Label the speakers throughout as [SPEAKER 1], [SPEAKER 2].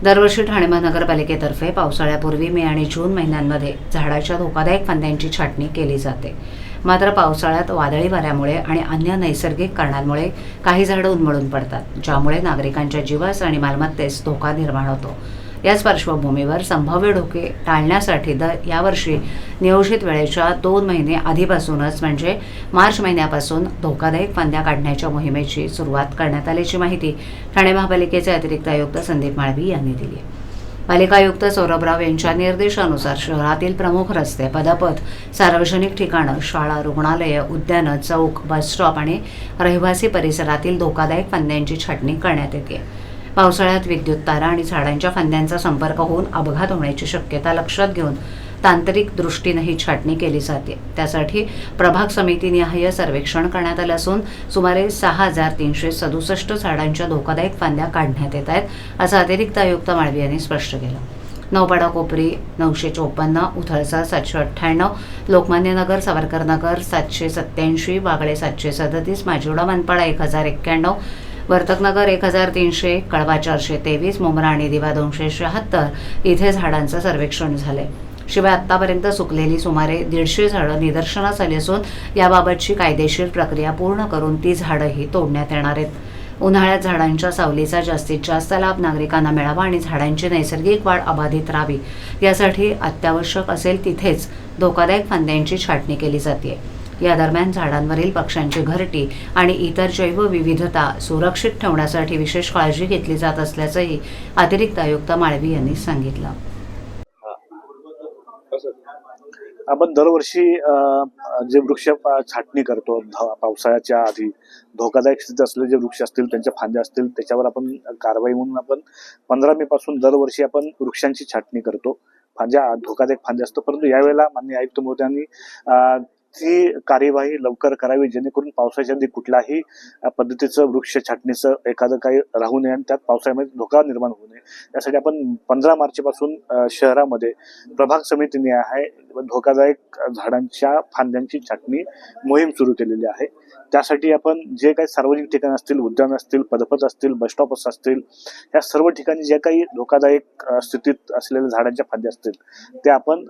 [SPEAKER 1] दरवर्षी ठाणे महानगरपालिकेतर्फे पावसाळ्यापूर्वी मे आणि जून महिन्यांमध्ये झाडाच्या धोकादायक फांद्यांची छाटणी केली जाते. मात्र पावसाळ्यात वादळी वाऱ्यामुळे आणि अन्य नैसर्गिक कारणांमुळे काही झाडं उन्मळून पडतात, ज्यामुळे नागरिकांच्या जीवास आणि मालमत्तेस धोका निर्माण होतो. याच पार्श्वभूमीवर संभाव्य धोके टाळण्यासाठी यावर्षी नियोजित वेळेच्या 2 महिने आधीपासूनच म्हणजे मार्च महिन्यापासून धोकादायक फांद्या काढण्याच्या मोहिमेची सुरुवात करण्यात आल्याची माहिती ठाणे महापालिकेचे अतिरिक्त आयुक्त संदीप माळवी यांनी दिली. पालिका आयुक्त सौरभराव यांच्या निर्देशानुसार शहरातील प्रमुख रस्ते, पदपथ, सार्वजनिक ठिकाणं, शाळा, रुग्णालये, उद्यानं, चौक, बसस्टॉप आणि रहिवासी परिसरातील धोकादायक फांद्यांची छाटणी करण्यात येते. पावसाळ्यात विद्युत तारा आणि झाडांच्या फांद्यांचा संपर्क होऊन अपघात होण्याची शक्यता लक्षात घेऊन तांत्रिक दृष्टीने ही छाटणी केली जाते. त्यासाठी प्रभाग समितीनिहाय सर्वेक्षण करण्यात आलं असून सुमारे 6,367 झाडांच्या धोकादायक फांद्या काढण्यात येत आहेत, असं अतिरिक्त आयुक्त माळवी यांनी स्पष्ट केलं. नौपाडा कोपरी 954, उथळसा 798, लोकमान्य नगर, सावरकर नगर 787, वागळे 737, माजिवडा मनपाडा 1091, वर्तकनगर 1300, कळवा 423, मुंब्रा आणि दिवा 276 इथे झाडांचं सर्वेक्षण झालंय. शिवाय आत्तापर्यंत सुकलेली सुमारे 150 झाडं निदर्शनास आली असून याबाबतची कायदेशीर प्रक्रिया पूर्ण करून ती झाडंही तोडण्यात येणार आहेत. उन्हाळ्यात झाडांच्या सावलीचा जास्तीत जास्त लाभ नागरिकांना मिळावा आणि झाडांची नैसर्गिक वाढ अबाधित राहावी यासाठी अत्यावश्यक असेल तिथेच धोकादायक फांद्यांची छाटणी केली जाते. या दरम्यान झाडांवरील पक्ष्यांची घरटी आणि इतर जैवविविधता सुरक्षित ठेवण्यासाठी विशेष काळजी घेतली जात असल्याचंही अतिरिक्त आयुक्त माळवी यांनी सांगितलं.
[SPEAKER 2] आपण दरवर्षी जे वृक्ष छाटणी करतो पावसाळ्याच्या आधी धोकादायक स्थितीत असलेले जे वृक्ष असतील, त्यांच्या फांद्या असतील, त्याच्यावर आपण कारवाई म्हणून आपण 15 मे पासून दरवर्षी आपण वृक्षांची छाटणी करतो. फांद्या धोकादायक फांद्या असतो, परंतु यावेळेला माननीय आयुक्त महोदयांनी ती कार्यवाही लवकर करावी, जेणेकरून पावसाच्या आधी कुठल्याही पद्धतीचं वृक्ष छाटणीचं एखादं काही राहू नये आणि त्यात पावसाळ्यामध्ये धोका निर्माण होऊ नये. यासाठी आपण 15 मार्च पासून शहरामध्ये प्रभाग समितीने आहे धोकादायक झाडांच्या फांद्यांची छाटणी मोहीम सुरू केलेली आहे. त्यासाठी आपण जे काही सार्वजनिक ठिकाण असतील, उद्यान असतील, पदपथ असतील, बसस्टॉप असतील, या सर्व ठिकाणी जे काही धोकादायक स्थितीत असलेल्या झाडांच्या फांद्या असतील त्या आपण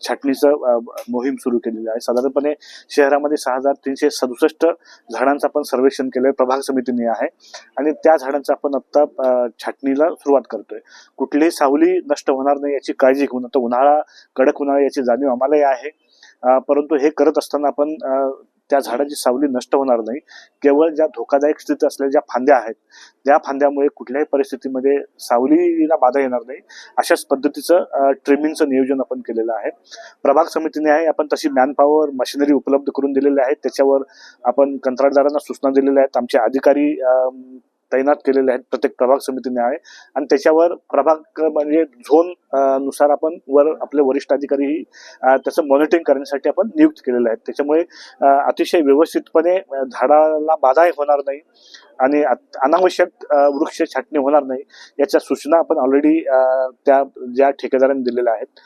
[SPEAKER 2] छाटणीचं मोहीम सुरू केलेली आहे. साधारणपणे शहरामध्ये 6,367 झाडांचं आपण सर्वेक्षण केलंय, प्रभाग समितीने आहे आणि त्या झाडांचं आपण आता छाटणीला सुरुवात करतोय. कुठलीही सावली नष्ट होणार नाही याची काळजी घेऊन, आता उन्हाळा कडक उन्हाळा याची जाणीव आम्हालाही आहे, परंतु हे करत असताना आपण त्या झाडाची सावली नष्ट होणार नाही. केवळ ज्या धोकादायक स्थितीत असलेल्या ज्या फांद्या आहेत त्या फांद्यामुळे कुठल्याही परिस्थितीमध्ये सावलीला बाधा येणार नाही अशाच पद्धतीचं ट्रिमिंगचं नियोजन आपण केलेलं आहे. प्रभाग समितीने आहे आपण तशी मॅनपॉवर मशिनरी उपलब्ध करून दिलेली आहे. त्याच्यावर आपण कंत्राटदारांना सूचना दिलेल्या आहेत. आमचे अधिकारी तैनात केलेले आहेत प्रत्येक प्रभाग समितीने आहे आणि त्याच्यावर प्रभाग म्हणजे झोन नुसार आपण आपले वरिष्ठ अधिकारी त्याचं मॉनिटरिंग करण्यासाठी आपण नियुक्त केलेले आहेत. त्याच्यामुळे अतिशय व्यवस्थितपणे झाडाला बाधा होणार नाही आणि अनावश्यक वृक्ष छाटणी होणार नाही याच्या सूचना आपण ऑलरेडी त्या ज्या ठेकेदारांनी दिलेल्या आहेत